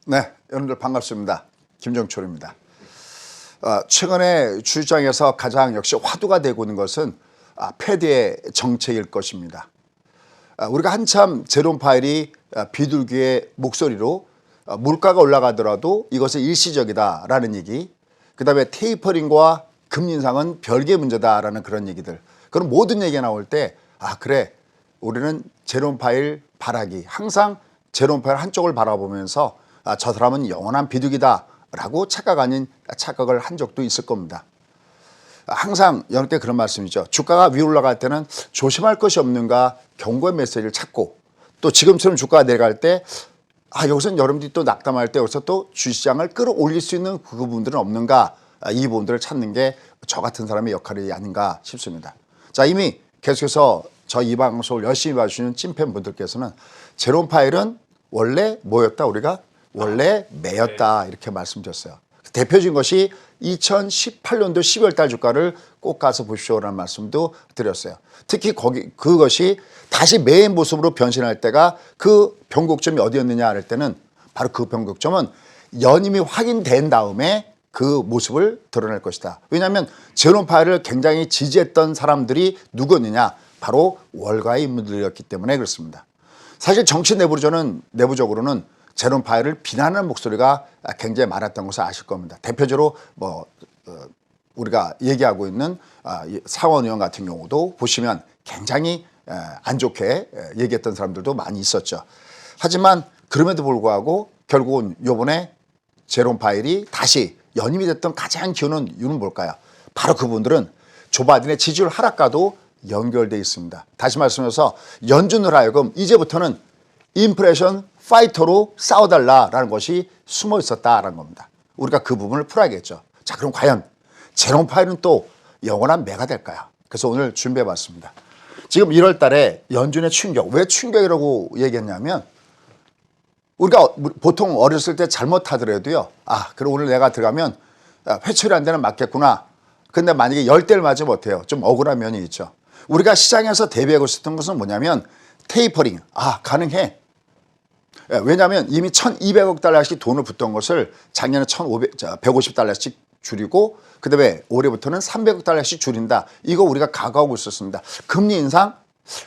네, 여러분들 반갑습니다. 김정철입니다. 최근에 주시장에서 가장 역시 화두가 되고 있는 것은 패드의 정책일 것입니다. 우리가 한참 제롬 파웰이 비둘기의 목소리로 물가가 올라가더라도 이것은 일시적이다라는 얘기, 그 다음에 테이퍼링과 금리 인상은 별개의 문제다라는 그런 얘기들, 그런 모든 얘기가 나올 때 그래, 우리는 제롬 파웰 바라기, 항상 제롬 파웰 한쪽을 바라보면서 저 사람은 영원한 비둘기다라고 착각 아닌 착각을 한 적도 있을 겁니다. 항상 여러분께 그런 말씀이죠. 주가가 위로 올라갈 때는 조심할 것이 없는가 경고의 메시지를 찾고, 또 지금처럼 주가가 내려갈 때 여기서는 여러분들이 또 낙담할 때 여기서 또 주시장을 끌어올릴 수 있는 그 부분들은 없는가, 이 부분들을 찾는 게 저 같은 사람의 역할이 아닌가 싶습니다. 자, 이미 계속해서 저 이 방송을 열심히 봐주시는 찐팬분들께서는 제롬 파웰은 원래 뭐였다, 우리가 원래 매였다 이렇게 말씀드렸어요. 대표적인 것이 2018년도 12월 달 주가를 꼭 가서 보십시오라는 말씀도 드렸어요. 특히 그것이 다시 매의 모습으로 변신할 때가 그 변곡점이 어디였느냐 할 때는 바로 그 변곡점은 연임이 확인된 다음에 그 모습을 드러낼 것이다. 왜냐하면 제롬 파웰을 굉장히 지지했던 사람들이 누구였느냐, 바로 월가의 인물들이었기 때문에 그렇습니다. 사실 정치 내부적으로는 제롬 파웰을 비난하는 목소리가 굉장히 많았던 것을 아실 겁니다. 대표적으로 우리가 얘기하고 있는 상원 의원 같은 경우도 보시면 굉장히 안 좋게 얘기했던 사람들도 많이 있었죠. 하지만 그럼에도 불구하고 결국은 이번에 제롬 파웰이 다시 연임이 됐던 가장 기원은 이유는 뭘까요? 바로 그분들은 조 바이든의 지지율 하락과도 연결되어 있습니다. 다시 말씀해서 연준을 하여금 이제부터는 인플레이션 파이터로 싸워달라라는 것이 숨어 있었다라는 겁니다. 우리가 그 부분을 풀어야겠죠. 자, 그럼 과연 제롬 파웰은 또 영원한 매가 될까요? 그래서 오늘 준비해봤습니다. 지금 1월 달에 연준의 충격, 왜 충격이라고 얘기했냐면, 우리가 보통 어렸을 때 잘못하더라도요, 그럼 오늘 내가 들어가면 회출이 안 되는 맞겠구나. 근데 만약에 10대를 맞으면 어때요? 좀 억울한 면이 있죠. 우리가 시장에서 대비하고 있었던 것은 뭐냐면 테이퍼링, 가능해. 왜냐하면 이미 1,200억 달러씩 돈을 붓던 것을 작년에 150 달러씩 줄이고, 그 다음에 올해부터는 300억 달러씩 줄인다. 이거 우리가 각오하고 있었습니다. 금리 인상?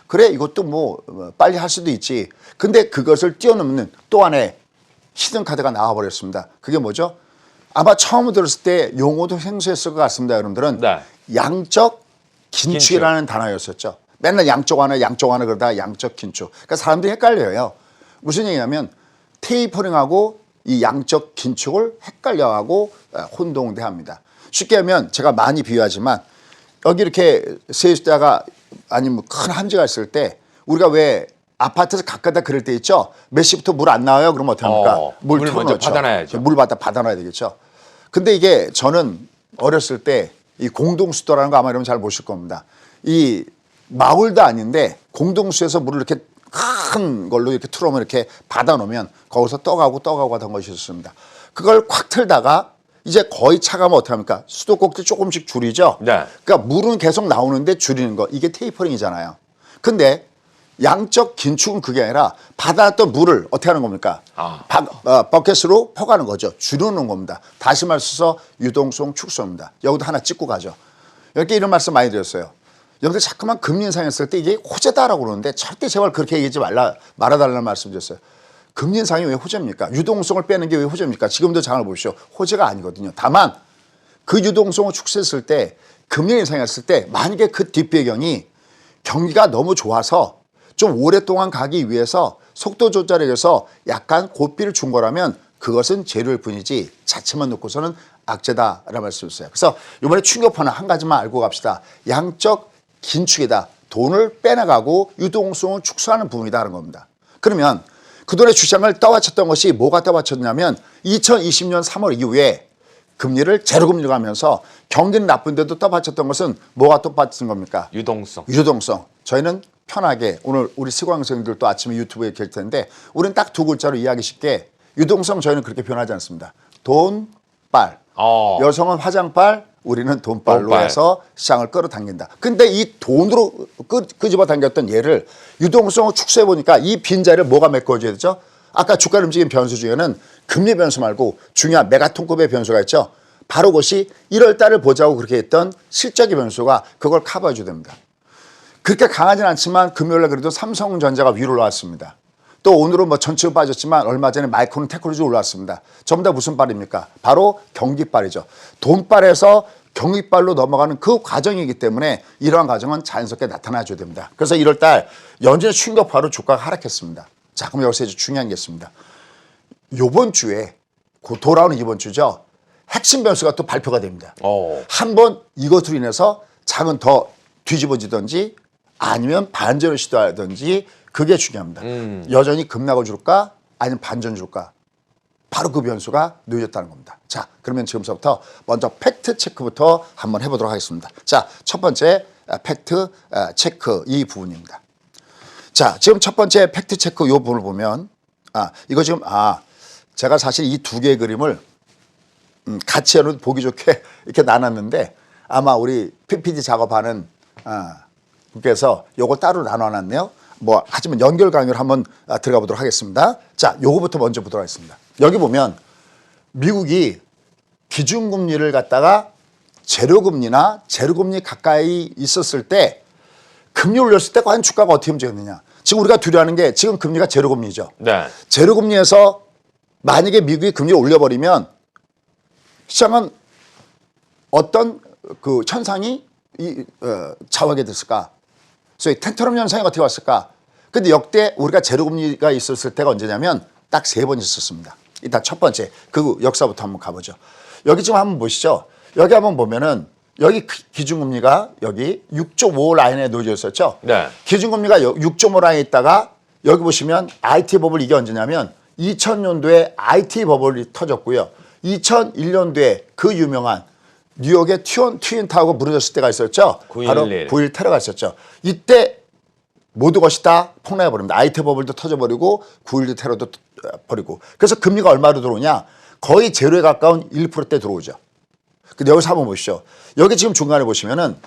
그래, 이것도 뭐 빨리 할 수도 있지. 근데 그것을 뛰어넘는 또 하나의 히든카드가 나와버렸습니다. 그게 뭐죠? 아마 처음 들었을 때 용어도 생소했을 것 같습니다. 여러분들은 네. 양적 긴축이라는 단어였었죠. 맨날 양쪽 하나 그러다가 양적 긴축. 그러니까 사람들이 헷갈려요. 무슨 얘기냐면 테이퍼링하고 이 양적 긴축을 헷갈려하고 혼동대합니다. 쉽게 하면 제가 많이 비유하지만, 여기 이렇게 세수대가 아니면 큰 함지가 있을 때 우리가 왜 아파트에서 가까다 그럴 때 있죠? 몇 시부터 물 안 나와요? 그러면 어떻게 합니까? 물 먼저 받아놔야죠. 물 받아놔야 되겠죠. 근데 이게 저는 어렸을 때 이 공동수도라는 거 아마 여러분 잘 보실 겁니다. 이 마을도 아닌데 공동수에서 물을 이렇게 큰 걸로 이렇게 틀어놓으면 이렇게 받아놓으면 거기서 떠가고 하던 것이 있었습니다. 그걸 콱 틀다가 이제 거의 차가면 어떻게 합니까? 수도꼭지 조금씩 줄이죠. 네. 그러니까 물은 계속 나오는데 줄이는 거, 이게 테이퍼링이잖아요. 근데 양적 긴축은 그게 아니라 받아놨던 물을 어떻게 하는 겁니까? 버켓으로 퍼가는 거죠. 줄여놓는 겁니다. 다시 말해서 유동성 축소입니다. 여기도 하나 찍고 가죠. 이렇게 이런 말씀 많이 드렸어요. 여러분들 자꾸만 금리 인상했을 때 이게 호재다라고 그러는데 절대 제발 그렇게 얘기하지 말아달라는 말씀 드렸어요. 금리 인상이 왜 호재입니까? 유동성을 빼는 게 왜 호재입니까? 지금도 장을 보십시오. 호재가 아니거든요. 다만 그 유동성을 축소했을 때, 금리 인상했을 때 만약에 그 뒷배경이 경기가 너무 좋아서 좀 오랫동안 가기 위해서 속도 조절에 의해서 약간 고삐를 준 거라면 그것은 재료일 뿐이지 자체만 놓고서는 악재다라는 말씀이었어요. 그래서 이번에 충격파는 한 가지만 알고 갑시다. 양적 긴축이다. 돈을 빼나가고 유동성을 축소하는 부분이다라는 겁니다. 그러면 그동안의 주장을 떠받쳤던 것이 뭐가 떠받쳤냐면 2020년 3월 이후에 금리를 제로금리로 가면서 경기는 나쁜데도 떠받쳤던 것은 뭐가 떠받친 겁니까? 유동성. 저희는 편하게, 오늘 우리 시광생들도 아침에 유튜브에 켤 텐데 우리는 딱 두 글자로 이해하기 쉽게, 유동성 저희는 그렇게 표현하지 않습니다. 돈빨. 여성은 화장빨, 우리는 돈빨로 해서 시장을 끌어당긴다. 근데 이 돈으로 끄집어 당겼던 얘를 유동성을 축소해 보니까 이 빈자리를 뭐가 메꿔줘야 되죠? 아까 주가를 움직인 변수 중에는 금리 변수 말고 중요한 메가톤급의 변수가 있죠. 바로 그것이 1월 달을 보자고 그렇게 했던 실적의 변수가 그걸 커버해줘야 됩니다. 그렇게 강하진 않지만 금요일에 그래도 삼성전자가 위로 올라왔습니다. 또 오늘은 뭐 전체로 빠졌지만 얼마 전에 마이크론 테크놀로지 올라왔습니다. 전부 다 무슨 빨입니까? 바로 경기빨이죠. 돈빨에서 경기빨로 넘어가는 그 과정이기 때문에 이러한 과정은 자연스럽게 나타나줘야 됩니다. 그래서 1월 달 연준의 충격파로 주가가 하락했습니다. 자, 그럼 여기서 이제 중요한 게 있습니다. 이번 주에 돌아오는 이번 주죠. 핵심 변수가 또 발표가 됩니다. 한번 이것으로 인해서 장은 더 뒤집어지든지 아니면 반전을 시도하든지 그게 중요합니다. 여전히 급락을 줄까 아니면 반전 줄까? 바로 그 변수가 놓여졌다는 겁니다. 자, 그러면 지금부터 먼저 팩트 체크부터 한번 해보도록 하겠습니다. 자, 첫 번째 팩트 체크 이 부분입니다. 자, 지금 첫 번째 팩트 체크 이 부분을 보면 이거 지금 제가 사실 이 두 개의 그림을 같이 해놓은 보기 좋게 이렇게 나눴는데 아마 우리 PPT 작업하는 분께서 요거 따로 나눠놨네요. 뭐 하지만 연결 강의를 한번 들어가 보도록 하겠습니다. 자, 요거부터 먼저 보도록 하겠습니다. 여기 보면 미국이 기준금리를 갖다가 제로금리나 제로금리 가까이 있었을 때 금리 올렸을 때 과연 주가가 어떻게 움직였느냐. 지금 우리가 두려워하는 게 지금 금리가 제로금리죠. 네. 제로금리에서 만약에 미국이 금리를 올려버리면 시장은 어떤 그 현상이 좌우하게 됐을까? 소위 텐트럼 현상이 어떻게 왔을까? 근데 역대 우리가 제로금리가 있었을 때가 언제냐면 딱 3번 있었습니다. 일단 첫 번째 그 역사부터 한번 가보죠. 여기 지금 한번 보시죠. 여기 한번 보면은 여기 기준금리가 여기 6.5 라인에 놓여져 있었죠. 네. 기준금리가 6.5 라인에 있다가 여기 보시면 IT 버블 이게 언제냐면 2000년도에 IT 버블이 터졌고요. 2001년도에 그 유명한 뉴욕의 트윈타워가 무너졌을 때가 있었죠. 9.11. 바로 9.11 테러가 있었죠. 이때 모두 것이 다 폭락해버립니다. IT 버블도 터져버리고 9.11 테러도 버리고. 그래서 금리가 얼마로 들어오냐. 거의 제로에 가까운 1%대 들어오죠. 근데 여기서 한번 보시죠. 여기 지금 중간에 보시면은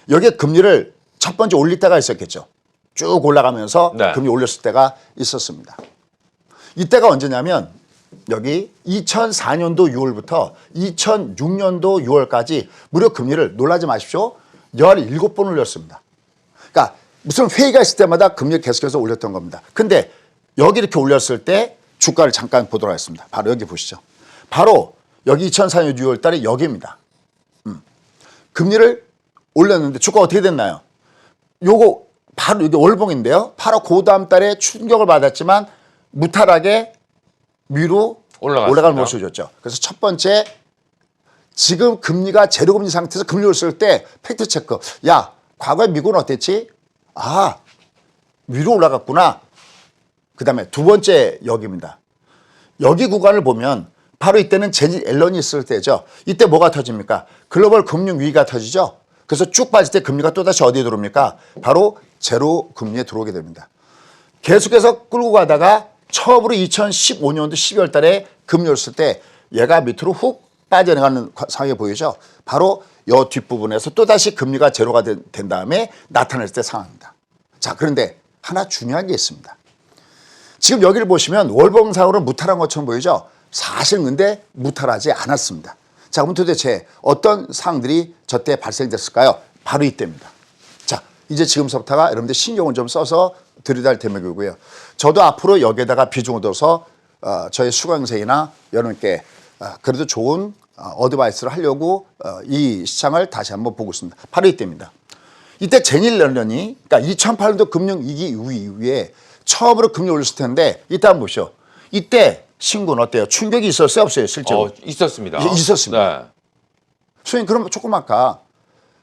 여기에 금리를 첫 번째 올릴 때가 있었겠죠. 쭉 올라가면서 네. 금리 올렸을 때가 있었습니다. 이때가 언제냐면 여기 2004년도 6월부터 2006년도 6월까지 무려 금리를 놀라지 마십시오. 17번 올렸습니다. 그러니까 무슨 회의가 있을 때마다 금리를 계속해서 올렸던 겁니다. 근데 여기 이렇게 올렸을 때 주가를 잠깐 보도록 하겠습니다. 바로 여기 보시죠. 바로 여기 2004년 6월 달에 여기입니다. 금리를 올렸는데 주가 어떻게 됐나요? 요거 바로 이게 월봉인데요. 바로 그 다음 달에 충격을 받았지만 무탈하게 위로 올라가는 모습을 줬죠. 그래서 첫 번째 지금 금리가 제로금리 상태에서 금리 올렸을 때 팩트 체크. 야, 과거에 미국은 어땠지? 위로 올라갔구나. 그다음에 두 번째 여기입니다. 여기 구간을 보면 바로 이때는 제니 앨런이 있을 때죠. 이때 뭐가 터집니까? 글로벌 금융 위기가 터지죠. 그래서 쭉 빠질 때 금리가 또다시 어디에 들어옵니까? 바로 제로 금리에 들어오게 됩니다. 계속해서 끌고 가다가 처음으로 2015년도 12월 달에 금리 올렸을 때 얘가 밑으로 훅 빠져나가는 상황이 보이죠. 바로 이 뒷부분에서 또다시 금리가 제로가 된 다음에 나타날 때 상황입니다. 자, 그런데 하나 중요한 게 있습니다. 지금 여기를 보시면 월봉상으로 무탈한 것처럼 보이죠. 사실 근데 무탈하지 않았습니다. 자, 그럼 도대체 어떤 상황들이 저때 발생됐을까요? 바로 이때입니다. 자, 이제 지금서부터가 여러분들 신경을 좀 써서 들여다 할 대목이고요. 저도 앞으로 여기에다가 비중을 둬서 저희 수강생이나 여러분께 그래도 좋은 어드바이스를 하려고 이 시장을 다시 한번 보고 있습니다. 바로 이때입니다. 이때 제니 앨런이 그러니까 2008년도 금융위기 이후에 처음으로 금리 올렸을 텐데 이때 한번 보시죠. 이때 신고는 어때요? 충격이 있었어요? 없어요? 실제로? 있었습니다. 있었습니다. 네. 선생님 그럼 조금 아까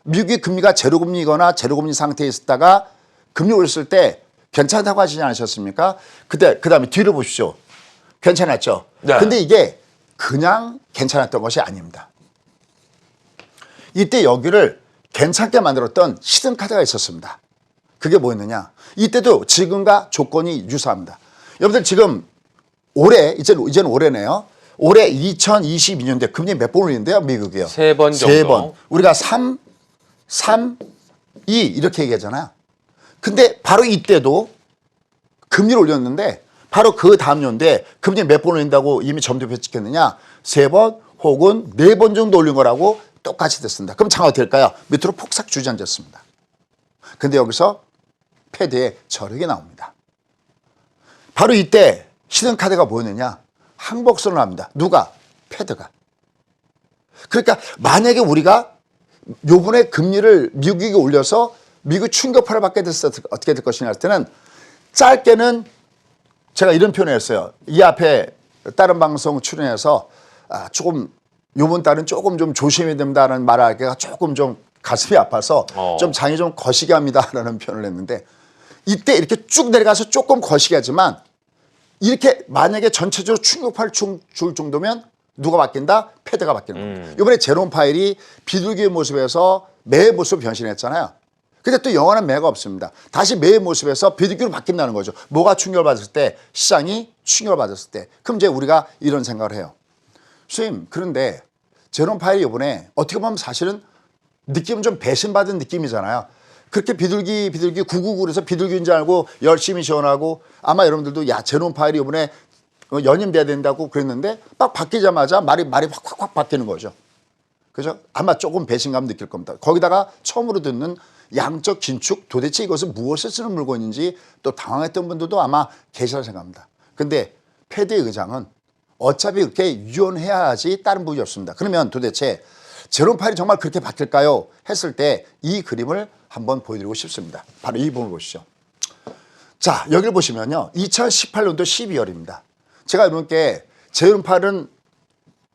미국의 금리가 제로금리거나 제로금리 상태에 있었다가 금리 올렸을 때 괜찮다고 하시지 않으셨습니까? 그다음에 뒤를 보십시오. 괜찮았죠? 네. 근데 이게 그냥 괜찮았던 것이 아닙니다. 이때 여기를 괜찮게 만들었던 히든 카드가 있었습니다. 그게 뭐였느냐? 이때도 지금과 조건이 유사합니다. 여러분들 지금 올해 이제는 올해네요. 올해 2022년도에 금리 몇 번 올리는데요, 미국이요? 3번 정도. 3번. 우리가 3, 2 이렇게 얘기하잖아요. 근데 바로 이때도 금리를 올렸는데 바로 그 다음 연도에 금리 몇 번 올린다고 이미 점도표 찍혔느냐? 3번 혹은 4번 정도 올린 거라고 똑같이 됐습니다. 그럼 장가 어떻게 될까요? 밑으로 폭삭 주저앉았습니다. 근데 여기서 패드의 저력이 나옵니다. 바로 이때 히든카드가 뭐였느냐? 항복선을 합니다. 누가? 패드가. 그러니까 만약에 우리가 요번에 금리를 미국이 올려서 미국 충격파를 받게 됐을 때 어떻게 될 것이냐 할 때는 짧게는 제가 이런 표현을 했어요. 이 앞에 다른 방송 출연해서 조금 요번 달은 조금 좀 조심해야 된다는 말을 하기가 조금 좀 가슴이 아파서 좀 장이 좀 거시게 합니다라는 표현을 했는데 이때 이렇게 쭉 내려가서 조금 거시게 하지만 이렇게 만약에 전체적으로 충격파를 줄 정도면 누가 바뀐다? 패드가 바뀌는 겁니다. 이번에 제롬 파웰이 비둘기의 모습에서 매의 모습을 변신했잖아요. 근데 또 영원한 매가 없습니다. 다시 매의 모습에서 비둘기로 바뀐다는 거죠. 뭐가 충격을 받았을 때? 시장이 충격을 받았을 때. 그럼 이제 우리가 이런 생각을 해요. 선생님, 그런데 제롬 파웰이 이번에 어떻게 보면 사실은 느낌은 좀 배신받은 느낌이잖아요. 그렇게 비둘기 999에서 비둘기인 줄 알고 열심히 지원하고 아마 여러분들도 야 제롬 파웰이 이번에 연임돼야 된다고 그랬는데 막 바뀌자마자 말이 확 바뀌는 거죠. 그죠? 아마 조금 배신감 느낄 겁니다. 거기다가 처음으로 듣는 양적 긴축, 도대체 이것은 무엇을 쓰는 물건인지 또 당황했던 분들도 아마 계시라 생각합니다. 근데 패드의 의장은 어차피 그렇게 유연해야 하지 다른 부분이 없습니다. 그러면 도대체 제롬 파웰이 정말 그렇게 바뀔까요? 했을 때 이 그림을 한번 보여드리고 싶습니다. 바로 이 부분을 보시죠. 자, 여기를 보시면요. 2018년도 12월입니다. 제가 여러분께 제롬 파웰은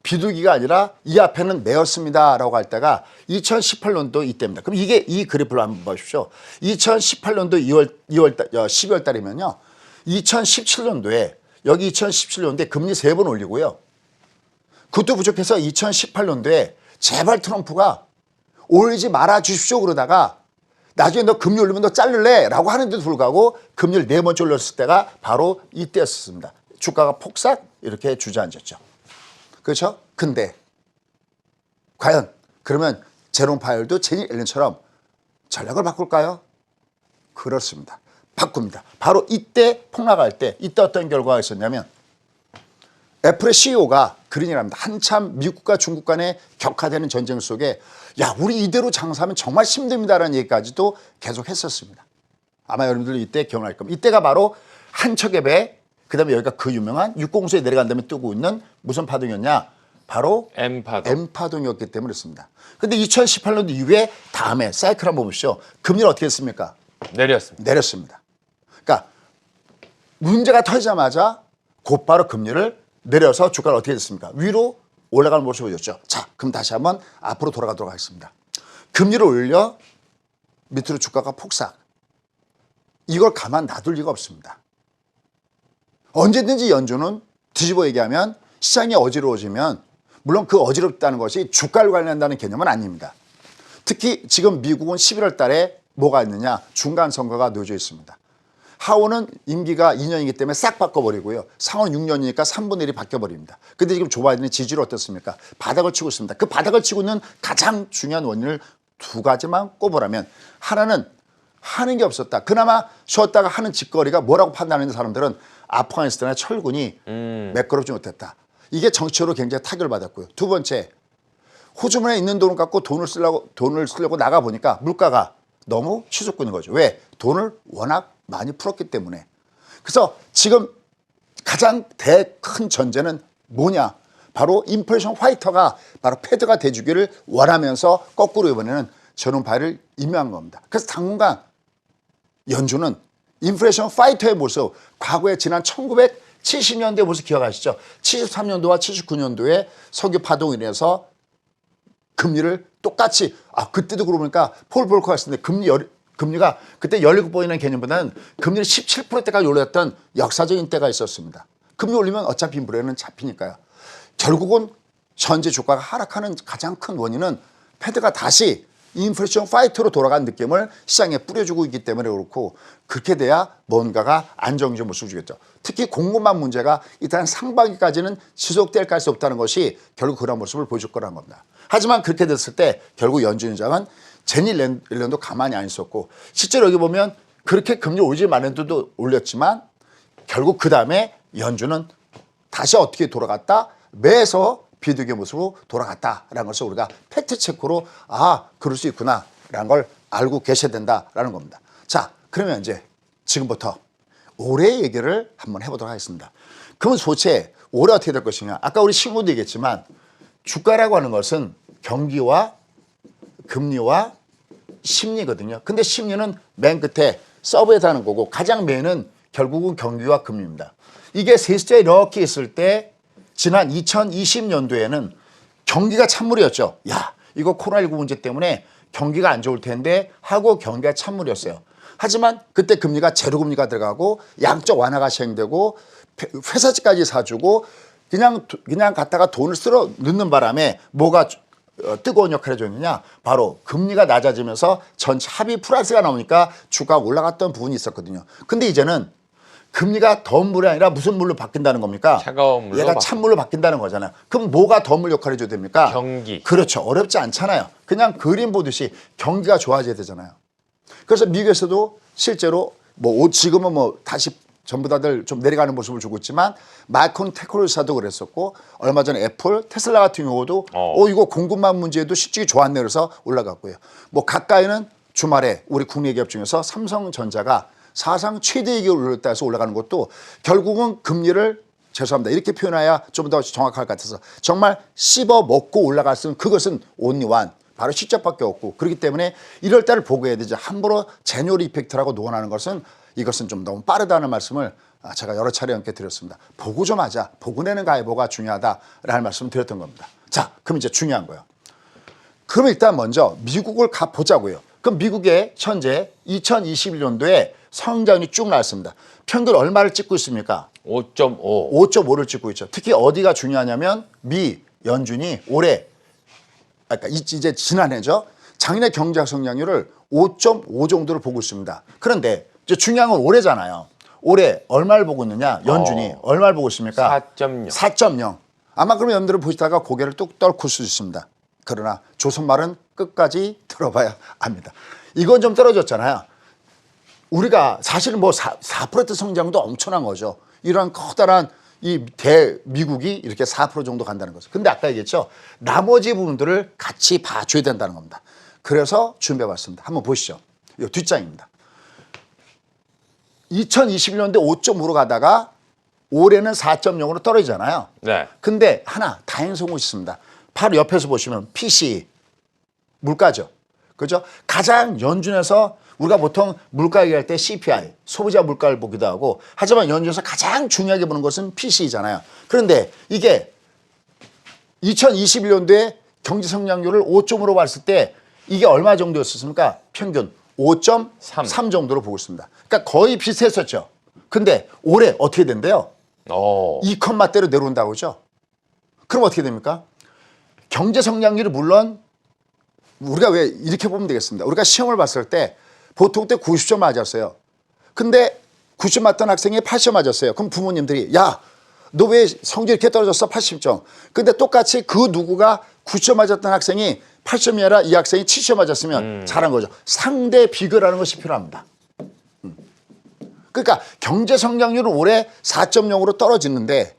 비둘기가 아니라 이 앞에는 매였습니다라고 할 때가 2018년도 이때입니다. 그럼 이게 이 그래프를 한번 보십시오. 2018년도 12월 달이면요. 2017년도에 여기 2017년도에 금리 3번 올리고요. 그것도 부족해서 2018년도에 제발 트럼프가 올리지 말아 주십시오 그러다가 나중에 너 금리 올리면 너 자를래 라고 하는데도 불구하고 금리를 4번째 올렸을 때가 바로 이때였습니다. 주가가 폭삭 이렇게 주저앉았죠. 그렇죠? 근데 과연 그러면 제롬 파웰도 제니 옐런처럼 전략을 바꿀까요? 그렇습니다. 바꿉니다. 바로 이때 폭락할 때 이때 어떤 결과가 있었냐면 애플의 CEO가 그런 얘기를 합니다. 한참 미국과 중국 간의 격화되는 전쟁 속에 야 우리 이대로 장사하면 정말 힘듭니다라는 얘기까지도 계속 했었습니다. 아마 여러분들 이때 기억날 겁니다. 이때가 바로 한 척의 배 그다음에 여기가 그 유명한 육공수에 내려간 다음에 뜨고 있는 무슨 파동이었냐? 바로 M파동이었기 때문에 그렇습니다. 근데 2018년도 이후에 다음에 사이클 한번 보십시오. 금리를 어떻게 했습니까? 내렸습니다. 그러니까 문제가 터지자마자 곧바로 금리를 내려서 주가를 어떻게 됐습니까? 위로 올라가는 모습을 보였죠. 자, 그럼 다시 한번 앞으로 돌아가도록 하겠습니다. 금리를 올려 밑으로 주가가 폭삭. 이걸 가만 놔둘 리가 없습니다. 언제든지 연준은 뒤집어 얘기하면 시장이 어지러워지면 물론 그 어지럽다는 것이 주가를 관련한다는 개념은 아닙니다. 특히 지금 미국은 11월 달에 뭐가 있느냐? 중간 선거가 놓여져 있습니다. 하원은 임기가 2년이기 때문에 싹 바꿔버리고요. 상원 6년이니까 3분의 1이 바뀌어버립니다. 근데 지금 조 바이든의 지지율 어떻습니까? 바닥을 치고 있습니다. 그 바닥을 치고 있는 가장 중요한 원인을 두 가지만 꼽으라면 하나는 하는 게 없었다. 그나마 쉬었다가 하는 짓거리가 뭐라고 판단하는 사람들은 아프가니스탄의 철군이 매끄럽지 못했다. 이게 정치적으로 굉장히 타격을 받았고요. 두 번째, 호주머니에 있는 돈을 갖고 돈을 쓰려고 나가 보니까 물가가 너무 치솟고 있는 거죠. 왜? 돈을 워낙 많이 풀었기 때문에. 그래서 지금 가장 큰 전제는 뭐냐? 바로 인플레이션 화이터가 바로 패드가 돼주기를 원하면서 거꾸로 이번에는 제롬 파웰을 임명한 겁니다. 그래서 당분간 연준은 인플레이션 파이터의 모습, 과거에 지난 1970년대 모습 기억하시죠? 73년도와 79년도에 석유 파동으로 인해서 금리를 똑같이 그때도 그러고 보니까 폴 볼커가 했을 때 금리가 그때 17번이라는 개념보다는 금리를 17%대까지 올렸던 역사적인 때가 있었습니다. 금리 올리면 어차피 인플레는 잡히니까요. 결국은 현재 주가가 하락하는 가장 큰 원인은 패드가 다시 인플레이션 파이터로 돌아간 느낌을 시장에 뿌려주고 있기 때문에 그렇고 그렇게 돼야 뭔가가 안정적인 모습을 주겠죠. 특히 공급망 문제가 일단 상반기까지는 지속될 가능성이 없다는 것이 결국 그런 모습을 보여줄 거라는 겁니다. 하지만 그렇게 됐을 때 결국 연준 의장은 제니 옐런도 가만히 안 있었고 실제로 여기 보면 그렇게 금리 올리지 말는데도 올렸지만 결국 그 다음에 연준은 다시 어떻게 돌아갔다? 매서 비둘기 모습으로 돌아갔다라는 것을 우리가 팩트체크로 그럴 수 있구나라는 걸 알고 계셔야 된다라는 겁니다. 자, 그러면 이제 지금부터 올해 얘기를 한번 해보도록 하겠습니다. 그러면 도대체 올해 어떻게 될 것이냐. 아까 우리 친구도 얘기했지만 주가라고 하는 것은 경기와 금리와 심리거든요. 근데 심리는 맨 끝에 서브에서 하는 거고 가장 메인은 결국은 경기와 금리입니다. 이게 세 숫자 이렇게 있을 때 지난 2020년도에는 경기가 찬물이었죠. 야, 이거 코로나19 문제 때문에 경기가 안 좋을 텐데 하고 경기가 찬물이었어요. 하지만 그때 금리가 제로금리가 들어가고 양적 완화가 시행되고 회사지까지 사주고 그냥 갖다가 돈을 쓸어 넣는 바람에 뭐가 뜨거운 역할을 해줬느냐. 바로 금리가 낮아지면서 전체 합의 플러스가 나오니까 주가가 올라갔던 부분이 있었거든요. 근데 이제는 금리가 더운 물이 아니라 무슨 물로 바뀐다는 겁니까? 차가운 물로 얘가 찬물로 바뀐다는 거잖아요. 그럼 뭐가 더운 물 역할을 해줘야 됩니까? 경기. 그렇죠. 어렵지 않잖아요. 그냥 그림 보듯이 경기가 좋아져야 되잖아요. 그래서 미국에서도 실제로 지금은 다시 전부 다들 좀 내려가는 모습을 주고 있지만 마이크론 테크놀로지사도 그랬었고 얼마 전에 애플, 테슬라 같은 경우도 이거 공급망 문제도 실적이 좋았네 그래서 올라갔고요. 가까이는 주말에 우리 국내 기업 중에서 삼성전자가 사상 최대이익을 올렸다 해서 올라가는 것도 결국은 금리를 죄송합니다. 이렇게 표현해야 좀 더 정확할 것 같아서 정말 씹어 먹고 올라갈 수 있는 그것은 only one. 바로 실적밖에 없고 그렇기 때문에 이럴 때를 보고 해야 되죠. 함부로 제뉴얼 이펙트라고 논하는 것은 이것은 좀 너무 빠르다는 말씀을 제가 여러 차례 함께 드렸습니다. 보고 좀 하자. 보고 내는 가이버가 중요하다라는 말씀을 드렸던 겁니다. 자, 그럼 이제 중요한 거예요. 그럼 일단 먼저 미국을 가보자고요. 그럼 미국의 현재 2021년도에 성장률이 쭉 나왔습니다. 평균 얼마를 찍고 있습니까? 5.5. 5.5를 찍고 있죠. 특히 어디가 중요하냐면 미 연준이 올해 그러니까 이제 지난해죠. 작년에 경제 성장률을 5.5 정도를 보고 있습니다. 그런데 이제 중요한 건 올해잖아요. 올해 얼마를 보고 있느냐? 연준이 얼마를 보고 있습니까? 4.0. 4.0. 아마 그러면 여러분들은 보시다가 고개를 뚝 떨굴 수 있습니다. 그러나 조선말은 끝까지 들어봐야 합니다. 이건 좀 떨어졌잖아요. 우리가 사실은 4% 성장도 엄청난 거죠. 이런 커다란 이 미국이 이렇게 4% 정도 간다는 거죠. 근데 아까 얘기했죠. 나머지 부분들을 같이 봐줘야 된다는 겁니다. 그래서 준비해봤습니다. 한번 보시죠. 이 뒷장입니다. 2021년도에 5.5로 가다가 올해는 4.0으로 떨어지잖아요. 네. 근데 하나 다행스러운 것이 있습니다. 바로 옆에서 보시면 PCE, 물가죠. 그죠? 가장 연준에서 우리가 보통 물가 얘기할 때 CPI, 소비자 물가를 보기도 하고 하지만 연준에서 가장 중요하게 보는 것은 PCE잖아요. 그런데 이게 2021년도에 경제 성장률을 5.5로 봤을 때 이게 얼마 정도였습니까? 평균 5.3 정도로 보고 있습니다. 그러니까 거의 비슷했었죠. 근데 올해 어떻게 된대요? 2컴마대로 내려온다고 그러죠. 그럼 어떻게 됩니까? 경제 성장률이 물론 우리가 왜 이렇게 보면 되겠습니다. 우리가 시험을 봤을 때 보통 때 90점 맞았어요. 근데 90점 맞던 학생이 80점 맞았어요. 그럼 부모님들이 야, 너 왜 성적이 이렇게 떨어졌어? 80점. 근데 똑같이 그 누구가 90점 맞았던 학생이 80점이 아니라 이 학생이 70점 맞았으면 잘한 거죠. 상대 비교라는 것이 필요합니다. 그러니까 경제 성장률은 올해 4.0으로 떨어지는데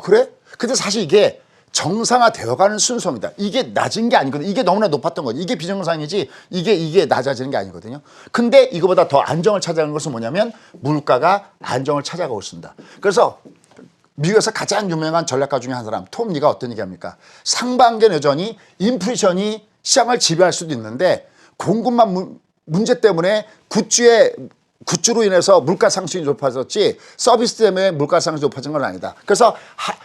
그래? 근데 사실 이게 정상화되어가는 순서입니다. 이게 낮은 게 아니거든요. 이게 너무나 높았던 거죠. 이게 비정상이지 이게 낮아지는 게 아니거든요. 근데 이거보다 더 안정을 찾아가는 것은 뭐냐면 물가가 안정을 찾아가고 있습니다. 그래서 미국에서 가장 유명한 전략가 중에 한 사람 톰 리가 어떤 얘기합니까? 상반기는 여전히 인플레이션이 시장을 지배할 수도 있는데 공급망 문제 때문에 굿즈로 인해서 물가 상승이 높아졌지 서비스 때문에 물가 상승이 높아진 건 아니다. 그래서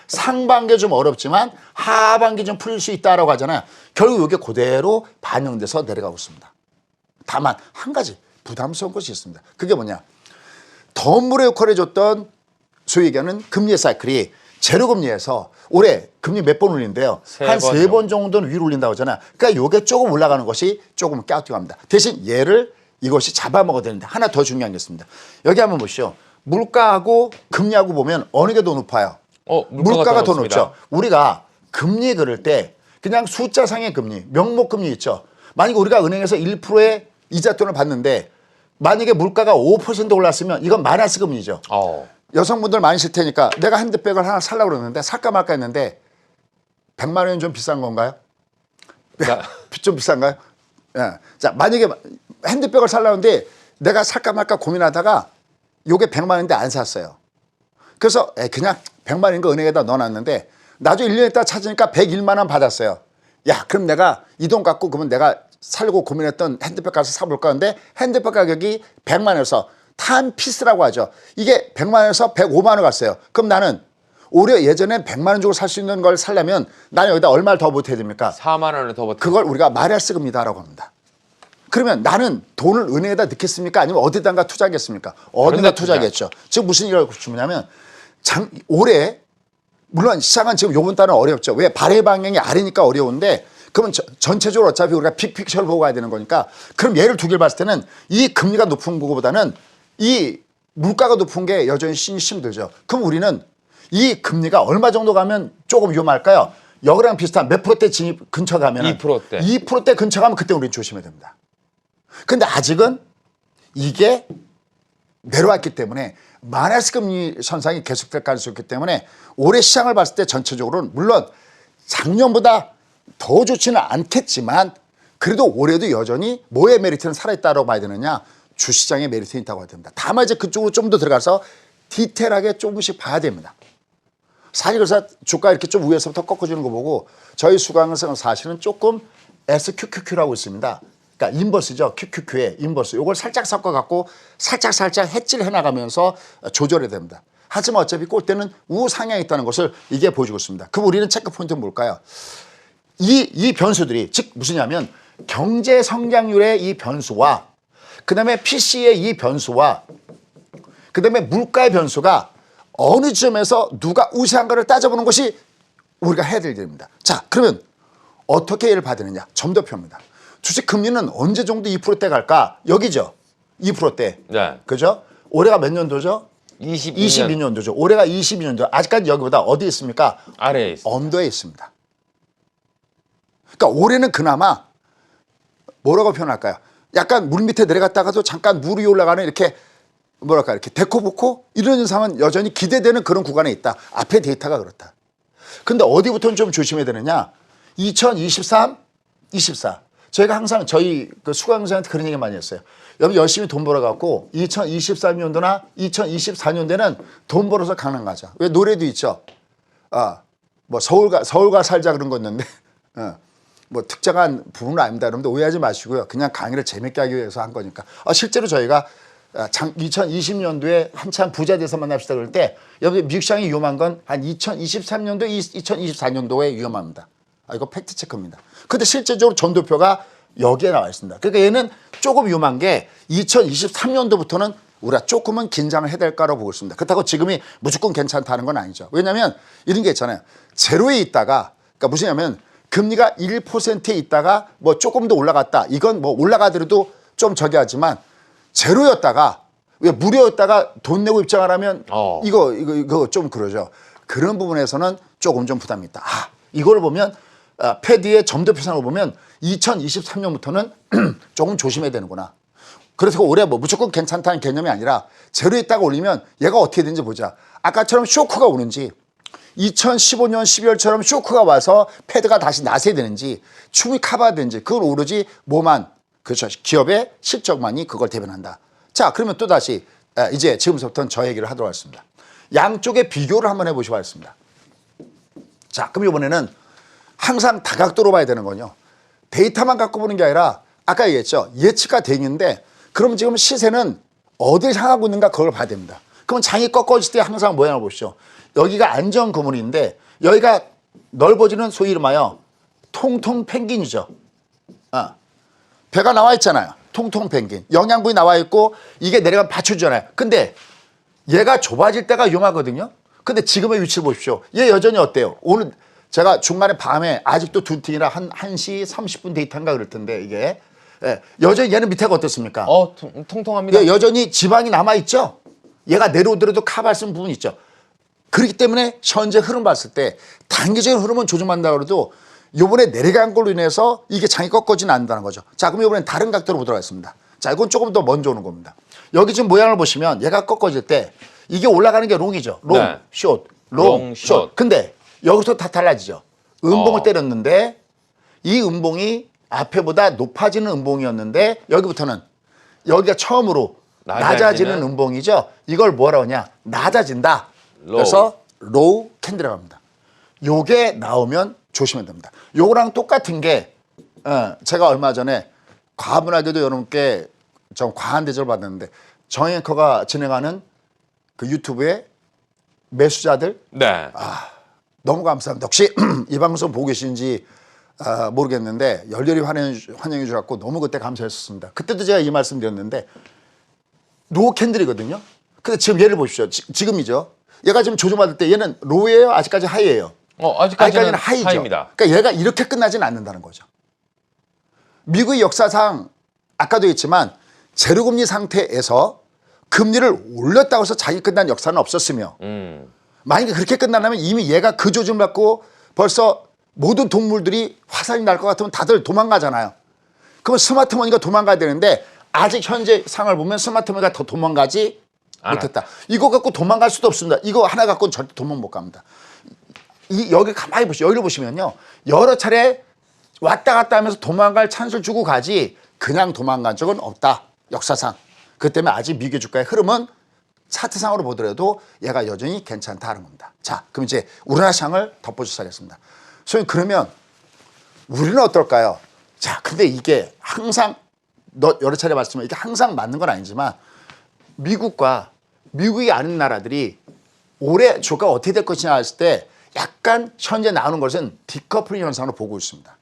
상반기 좀 어렵지만 하반기 좀 풀릴 수 있다라고 하잖아요. 결국 이게 그대로 반영돼서 내려가고 있습니다. 다만 한 가지 부담스러운 것이 있습니다. 그게 뭐냐? 덤불의 역할을 해줬던 소위 얘기하는 금리 사이클이 제로금리에서 올해 금리 몇 번 올린대요. 한 3번 정도는 위로 올린다고 하잖아요. 그러니까 이게 조금 올라가는 것이 조금 깨어뜨갑니다. 대신 얘를 이것이 잡아먹어야 되는데 하나 더 중요한 게 있습니다. 여기 한번 보시죠. 물가하고 금리하고 보면 어느 게 더 높아요? 물가가 더 높죠. 우리가 금리 그럴 때 그냥 숫자상의 금리, 명목금리 있죠. 만약에 우리가 은행에서 1%의 이자돈을 받는데 만약에 물가가 5% 올랐으면 이건 마이너스 금리죠. 여성분들 많이 쓸 테니까 내가 핸드백을 하나 살려고 그러는데 살까 말까 했는데 100만 원이 좀 비싼 건가요? 좀 비싼가요? 예. 자, 만약에 핸드백을 살려는데 내가 살까 말까 고민하다가 요게 100만 원인데 안 샀어요. 그래서 그냥 100만 원인 거 은행에다 넣어놨는데 나중에 1년 있다 찾으니까 101만 원 받았어요. 야, 그럼 내가 이 돈 갖고 그러면 내가 살고 고민했던 핸드백 가서 사볼까 하는데 핸드백 가격이 100만 원에서 타임피스라고 하죠. 이게 100만 원에서 105만 원 갔어요. 그럼 나는 오히려 예전에 100만 원 주고 살 수 있는 걸 살려면 나는 여기다 얼마를 더 보태야 됩니까? 4만 원을 더 보태. 그걸 우리가 마이너스금리다라고 합니다. 그러면 나는 돈을 은행에다 넣겠습니까? 아니면 어디다가 투자하겠습니까? 어디다 투자하겠죠. 즉 무슨 얘기를 주냐면 올해 물론 시장은 지금 요번 달은 어렵죠. 왜? 발해 방향이 아래니까 어려운데 그러면 전체적으로 어차피 우리가 빅픽처를 보고 가야 되는 거니까 그럼 예를 두 개를 봤을 때는 이 금리가 높은 거보다는 이 물가가 높은 게 여전히 힘들죠. 그럼 우리는 이 금리가 얼마 정도 가면 조금 위험할까요? 여기랑 비슷한 몇 프로대 진입 근처 가면 2%대. 2%대 근처 가면 그때 우리는 조심해야 됩니다. 근데 아직은 이게 내려왔기 때문에 마이너스 금리 현상이 계속될 가능성이 있기 때문에 올해 시장을 봤을 때 전체적으로는 물론 작년보다 더 좋지는 않겠지만 그래도 올해도 여전히 뭐의 메리트는 살아있다고 봐야 되느냐? 주시장의 메리트는 있다고 봐야 됩니다. 다만 이제 그쪽으로 좀 더 들어가서 디테일하게 조금씩 봐야 됩니다. 사실 그래서 주가 이렇게 좀 위에서부터 꺾어주는 거 보고 저희 수강생은 사실은 조금 SQQQ라고 있습니다. 그러니까 인버스죠. QQQ의 인버스. 이걸 살짝 섞어갖고 살짝 해질 해나가면서 조절해야 됩니다. 하지만 어차피 꼴대는 우상향에 있다는 것을 이게 보여주고 있습니다. 그럼 우리는 체크 포인트는 뭘까요? 이 변수들이 즉 무슨냐면 경제 성장률의 이 변수와 그다음에 PC의 이 변수와 그다음에 물가의 변수가 어느 지점에서 누가 우세한가를 따져보는 것이 우리가 해야 될 일입니다. 자, 그러면 어떻게 얘를 받느냐? 점도표입니다. 주식 금리는 언제 정도 2%대 갈까? 여기죠. 2%대. 네. 그죠? 올해가 몇 년도죠? 22년. 22년도죠. 올해가 22년도. 아직까지 여기보다 어디에 있습니까? 아래에 있습니다. 언더에 있습니다. 그러니까 올해는 그나마 뭐라고 표현할까요? 약간 물 밑에 내려갔다가도 잠깐 물 위에 올라가는 이렇게 뭐랄까 이렇게 데코보코 이런 현상은 여전히 기대되는 그런 구간에 있다. 앞에 데이터가 그렇다. 근데 어디부터는 좀 조심해야 되느냐? 2023, 24. 저희가 항상 저희 그 수강생한테 그런 얘기 많이 했어요. 여러분 열심히 돈 벌어갖고 2023년도나 2024년도에는 돈 벌어서 강남 가자. 왜 노래도 있죠. 뭐 서울가 살자 그런 거였는데 뭐 특정한 부분은 아닙니다. 여러분들 오해하지 마시고요. 그냥 강의를 재밌게 하기 위해서 한 거니까. 실제로 저희가 2020년도에 한참 부자 돼서 만납시다 그럴 때 여러분들 미국 시장이 위험한 건 한 2023년도, 2024년도에 위험합니다. 이거 팩트 체크입니다. 근데 실제적으로 전도표가 여기에 나와 있습니다. 그러니까 얘는 조금 위험한 게 2023년도부터는 우리가 조금은 긴장을 해야 될 거라고 보고 있습니다. 그렇다고 지금이 무조건 괜찮다는 건 아니죠. 왜냐하면 이런 게 있잖아요. 제로에 있다가 그러니까 무슨냐면 금리가 1%에 있다가 뭐 조금 더 올라갔다. 이건 뭐 올라가더라도 좀 저기 하지만 제로였다가 왜 무료였다가 돈 내고 입장을 하면 이거 좀 그러죠. 그런 부분에서는 조금 좀 부담이 있다. 이걸 보면 패디의 점도표상을 보면 2023년부터는 조금 조심해야 되는구나. 그래서 올해 뭐 무조건 괜찮다는 개념이 아니라 제로에 있다가 올리면 얘가 어떻게 되는지 보자. 아까처럼 쇼크가 오는지 2015년 12월처럼 쇼크가 와서 패드가 다시 나서야 되는지 충분히 커버가 되는지 그걸 오로지 뭐만 그렇죠. 기업의 실적만이 그걸 대변한다. 자, 그러면 또다시 이제 지금부터는 저 얘기를 하도록 하겠습니다. 양쪽의 비교를 한번 해보시기 바랍니다. 자, 그럼 이번에는 항상 다각도로 봐야 되는 거요. 데이터만 갖고 보는 게 아니라 아까 얘기했죠. 예측가 되는데 그럼 지금 시세는 어딜 향하고 있는가 그걸 봐야 됩니다. 그럼 장이 꺾어질 때 항상 모양을 보시죠. 여기가 안전 그물인데 여기가 넓어지는 소위 이름하여 통통 펭귄이죠. 배가 나와 있잖아요. 통통 펭귄. 영양분이 나와 있고 이게 내려가면 받쳐주잖아요. 근데 얘가 좁아질 때가 위험하거든요. 근데 지금의 위치를 보십시오. 얘 여전히 어때요? 오늘 제가 중간에 밤에 아직도 두팅이라 1시 30분 데이터인가 그럴 텐데 이게 여전히 얘는 밑에가 어떻습니까? 통통합니다. 여전히 지방이 남아있죠. 얘가 내려오더라도 카바할 수 있는 부분이 있죠. 그렇기 때문에 현재 흐름 봤을 때 단기적인 흐름은 조정한다 그래도 요번에 내려간 걸로 인해서 이게 장이 꺾어지는 않는다는 거죠. 자, 그럼 이번엔 다른 각도로 보도록 하겠습니다. 자, 이건 조금 더 먼저 오는 겁니다. 여기 지금 모양을 보시면 얘가 꺾어질 때 이게 올라가는 게 롱이죠. 롱, 네. 숏, 롱, 숏. 근데 여기서 다 달라지죠. 음봉을 어. 때렸는데 이 음봉이 앞에보다 높아지는 음봉이었는데 여기부터는 여기가 처음으로 낮아지는 음봉이죠. 이걸 뭐라고 하냐? 낮아진다. 로우. 그래서 로우 캔들이라고 합니다. 요게 나오면 조심해야 됩니다. 요거랑 똑같은 게 제가 얼마 전에 과분하게도 여러분께 좀 과한 대접을 받았는데 정 앵커가 진행하는 그 유튜브에 매수자들 네. 너무 감사합니다. 혹시 이 방송 보고 계신지 모르겠는데 열렬히 환영해 주셨고 너무 그때 감사했었습니다. 그때도 제가 이 말씀 드렸는데 로우 캔들이거든요. 근데 지금 얘를 보십시오. 지금이죠. 얘가 지금 조정받을 때 얘는 로우예요? 아직까지 하이예요? 아직까지는 하이죠. 하이입니다. 그러니까 얘가 이렇게 끝나지는 않는다는 거죠. 미국의 역사상 아까도 했지만 제로금리 상태에서 금리를 올렸다고 해서 자기 끝난 역사는 없었으며 만약에 그렇게 끝나려면 이미 얘가 그 조짐을 받고 벌써 모든 동물들이 화살이 날 것 같으면 다들 도망가잖아요. 그러면 스마트머니가 도망가야 되는데 아직 현재 상황을 보면 스마트머니가 더 도망가지 못했다. 이거 갖고 도망갈 수도 없습니다. 이거 하나 갖고는 절대 도망 못 갑니다. 여기 가만히 보시죠. 여기를 보시면요. 여러 차례 왔다 갔다 하면서 도망갈 찬스를 주고 가지 그냥 도망간 적은 없다. 역사상. 그 때문에 아직 미국 주가의 흐름은 차트상으로 보더라도 얘가 여전히 괜찮다는 겁니다. 자, 그럼 이제 우리나라 시장을 덧보셔서 하겠습니다. 소위 그러면 우리는 어떨까요? 자, 근데 이게 항상 여러 차례 말씀을 이게 항상 맞는 건 아니지만 미국과 미국이 아닌 나라들이 올해 주가가 어떻게 될 것이냐 했을 때 약간 현재 나오는 것은 디커플링 현상으로 보고 있습니다.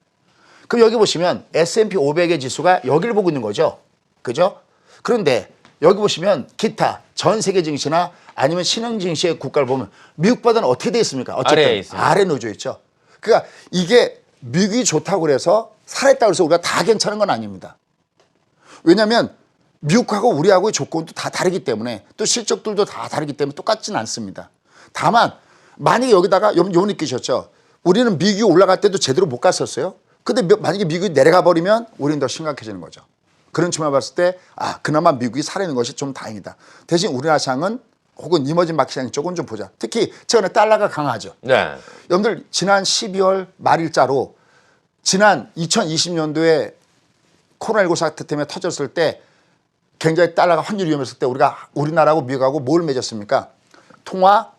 그럼 여기 보시면 S&P 500의 지수가 여기를 보고 있는 거죠. 그죠? 그런데 여기 보시면 기타 전 세계 증시나 아니면 신흥 증시의 국가를 보면 미국보다는 어떻게 돼 있습니까? 어쨌든 아래 놓여 있죠. 그러니까 이게 미국이 좋다고 그래서 살았다고 해서 우리가 다 괜찮은 건 아닙니다. 왜냐하면 미국하고 우리하고의 조건도 다 다르기 때문에 또 실적들도 다 다르기 때문에 똑같지는 않습니다. 다만 만약에 여기다가 요 느끼셨죠? 우리는 미국이 올라갈 때도 제대로 못 갔었어요. 근데 만약에 미국이 내려가 버리면 우리는 더 심각해지는 거죠. 그런 측면을 봤을 때 그나마 미국이 살아있는 것이 좀 다행이다. 대신 우리나라 시장은 혹은 이머징 마켓 시장 쪽은 좀 보자. 특히 최근에 달러가 강하죠. 네. 여러분들 지난 12월 말일자로 지난 2020년도에 코로나19 사태 때문에 터졌을 때 굉장히 달러가 환율 위험했을 때 우리나라하고 미국하고 뭘 맺었습니까? 통화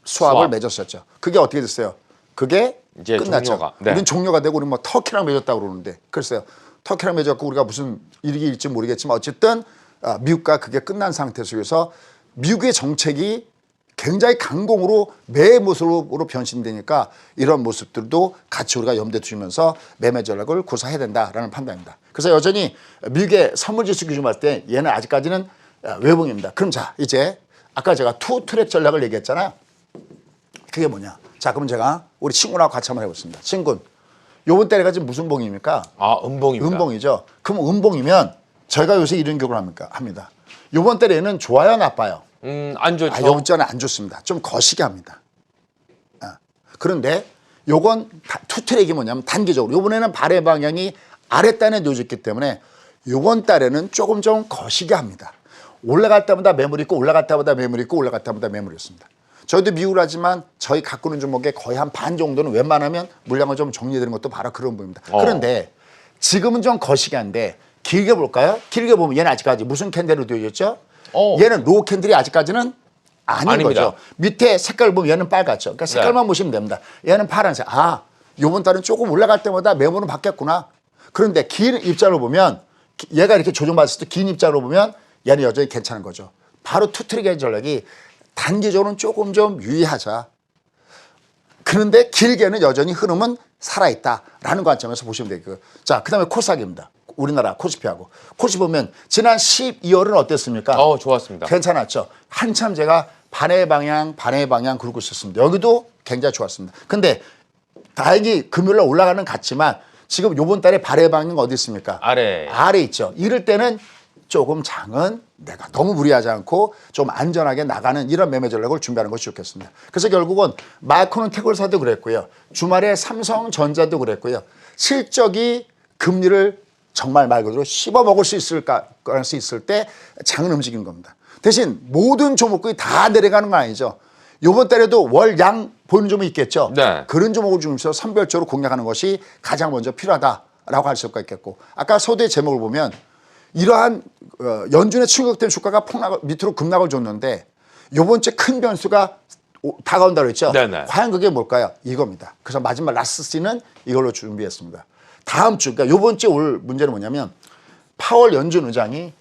수합을 맺었었죠. 그게 어떻게 됐어요? 그게 이제 끝났죠. 네. 우리는 종료가 되고 우리 뭐 터키랑 맺었다고 그러는데 글쎄요. 터키랑 맺었고 우리가 무슨 일이 일지 모르겠지만 어쨌든 미국과 그게 끝난 상태 속에서 미국의 정책이 굉장히 강공으로 매의 모습으로 변신되니까 이런 모습들도 같이 우리가 염두에 두면서 매매 전략을 구사해야 된다라는 판단입니다. 그래서 여전히 미국의 선물지수 기준 봤을 때 얘는 아직까지는 외봉입니다. 그럼 자 이제 아까 제가 투 트랙 전략을 얘기했잖아요. 그게 뭐냐? 자 그럼 제가 우리 친구랑 같이 한번 해보겠습니다. 친구, 요번 달에가 지금 무슨 봉입니까? 음봉입니다. 음봉이죠. 그럼 음봉이면 저희가 요새 이런 기억을 합니다. 요번 달에는 좋아요, 나빠요? 안 좋죠. 요번 달은 안 좋습니다. 좀 거시게 합니다. 그런데 요건 투트랙이 뭐냐면 단기적으로 요번에는 발의 방향이 아랫단에 놓여졌기 때문에 요번 달에는 조금 좀 거시게 합니다. 올라갈 때마다 매물 있고 올라갈 때마다 매물 있고 올라갈 때마다 매물이 있습니다. 저희도 미국을 하지만 저희 갖고 있는 종목의 거의 한 반 정도는 웬만하면 물량을 좀 정리되는 것도 바로 그런 부분입니다. 그런데 지금은 좀 거시기 한데 길게 볼까요? 길게 보면 얘는 아직까지 무슨 캔들로 되어있죠? 얘는 로우 캔들이 아직까지는 아닌 거죠. 밑에 색깔 보면 얘는 빨갛죠. 그러니까 색깔만 보시면 됩니다. 얘는 파란색. 요번 달은 조금 올라갈 때마다 매물은 바뀌었구나. 그런데 긴 입장으로 보면 얘가 이렇게 조정받았을 때 긴 입장으로 보면 얘는 여전히 괜찮은 거죠. 바로 투트랙의 전략이 단기적으로는 조금 좀 유의하자. 그런데 길게는 여전히 흐름은 살아있다라는 관점에서 보시면 되고요. 자, 그 다음에 코스닥입니다. 우리나라 코스피하고. 코스피 보면 지난 12월은 어땠습니까? 좋았습니다. 괜찮았죠. 한참 제가 반의 방향 그러고 있었습니다. 여기도 굉장히 좋았습니다. 근데 다행히 금요일날 올라가는 같지만 지금 요번 달에 발의 방향 어디 있습니까? 아래 있죠. 이럴 때는 조금 장은 내가 너무 무리하지 않고 좀 안전하게 나가는 이런 매매 전략을 준비하는 것이 좋겠습니다. 그래서 결국은 마이크론 테크사도 그랬고요. 주말에 삼성전자도 그랬고요. 실적이 금리를 정말 말 그대로 씹어먹을 수 있을 때 장은 움직이는 겁니다. 대신 모든 종목이 다 내려가는 건 아니죠. 이번 달에도 월양 보이는 종목이 있겠죠. 네. 그런 종목을 중심으로 선별적으로 공략하는 것이 가장 먼저 필요하다라고 할 수가 있겠고, 아까 서두의 제목을 보면 이러한 연준의 충격된 주가가 밑으로 급락을 줬는데 이번 주에 큰 변수가 다가온다고 했죠. 네네. 과연 그게 뭘까요? 이겁니다. 그래서 마지막 라스트 씬은 이걸로 준비했습니다. 다음 주, 그러니까 이번 주에 올 문제는 뭐냐면 파월 연준 의장이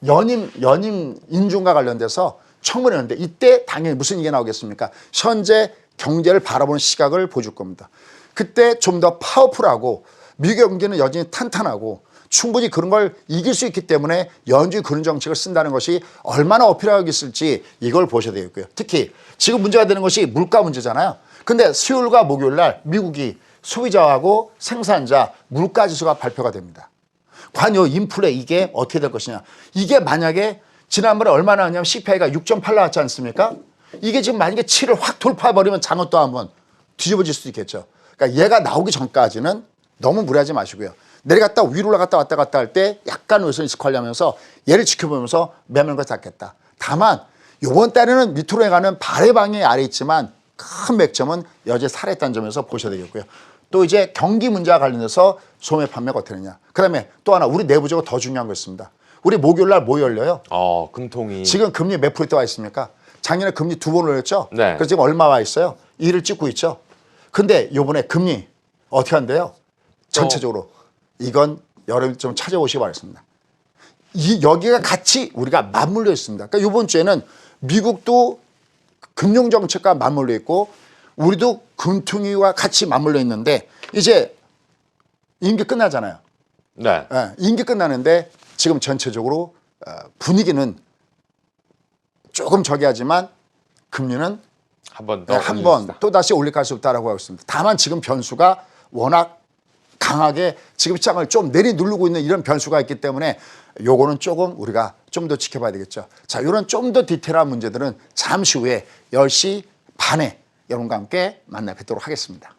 연임 인준과 관련돼서 청문회 하는데 이때 당연히 무슨 얘기가 나오겠습니까? 현재 경제를 바라보는 시각을 보여줄 겁니다. 그때 좀 더 파워풀하고 미국 경제는 여전히 탄탄하고 충분히 그런 걸 이길 수 있기 때문에 연준이 그런 정책을 쓴다는 것이 얼마나 어필하고 있을지 이걸 보셔야 되겠고요. 특히 지금 문제가 되는 것이 물가 문제잖아요. 근데 수요일과 목요일 날 미국이 소비자하고 생산자 물가 지수가 발표가 됩니다. 과연 이 인플레 이게 어떻게 될 것이냐. 이게 만약에 지난번에 얼마나 하냐면 CPI가 6.8 나왔지 않습니까? 이게 지금 만약에 7을 확 돌파해버리면 장은 또 한번 뒤집어질 수도 있겠죠. 그러니까 얘가 나오기 전까지는 너무 무리하지 마시고요. 내려갔다 위로 올라갔다 왔다 갔다 할 때 약간 우선 익숙하려면서 얘를 지켜보면서 매물과 잡겠다. 다만 이번 달에는 밑으로 가는 발의 방향이 아래 있지만 큰 맥점은 여전히 살아있다는 점에서 보셔야 되겠고요. 또 이제 경기 문제와 관련해서 소매 판매가 어떻게 되느냐. 그다음에 또 하나 우리 내부적으로 더 중요한 거 있습니다. 우리 목요일 날 뭐 열려요? 금통이. 지금 금리 몇 프로에 와 있습니까? 작년에 금리 2번 올렸죠? 네. 그래서 지금 얼마 와 있어요? 1을 찍고 있죠? 근데 요번에 금리 어떻게 한대요? 전체적으로. 이건 여러분 좀 찾아오시기 바랍니다. 여기가 같이 우리가 맞물려 있습니다. 그러니까 이번 주에는 미국도 금융정책과 맞물려 있고 우리도 금통위와 같이 맞물려 있는데 이제 임기 끝나잖아요. 네. 예, 임기 끝나는데 지금 전체적으로 분위기는 조금 저기 하지만 금리는 한번 더. 한 번 또다시 올릴 가능성이 없다라고 하고 있습니다. 다만 지금 변수가 워낙 강하게 지금 시장을 좀 내리누르고 있는 이런 변수가 있기 때문에 요거는 조금 우리가 좀 더 지켜봐야 되겠죠. 자, 이런 좀 더 디테일한 문제들은 잠시 후에 10시 반에 여러분과 함께 만나 뵙도록 하겠습니다.